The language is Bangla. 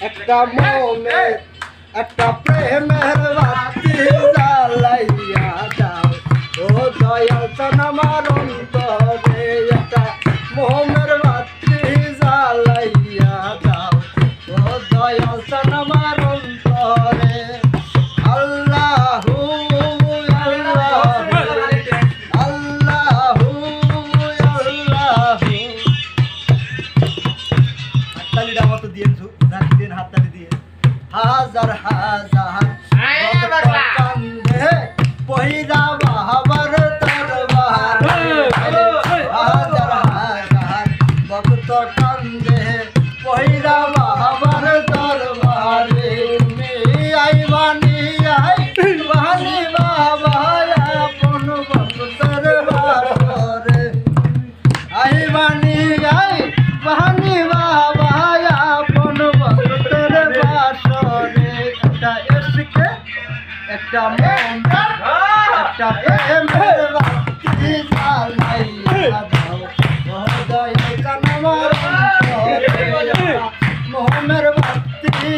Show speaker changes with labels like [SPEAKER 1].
[SPEAKER 1] একটা মনে একটা প্রেমের বাতি জ্বালাইয়া দাও ও দয়াল চান আমার অন্তরে একটা মোহমের বাতি জ্বালাইয়া দাও ও দয়াল চান আমার অন্তরে আল্লাহু আল্লাহু আল্লাহু আল্লাহু হাততালিটা মতো দিয়ে দিন হাততালি দিয়ে হাজার হাজার কান্দে পহিরা বাহাবার দরবার হাজার হাজার ভক্ত কান্দে পহিরা বাহাবার দরবারে তুমি আইবানি আইবানি বাবা আপন ভক্তর বাসরে আইবানি আইবানি বাবা আপন ভক্তর বাসরে একটা এসকে একটা মন একটা প্রেমের বাতি জ্বালাইয়া দাও ও দয়াল চান আমার অন্তরে মোহমের বাতি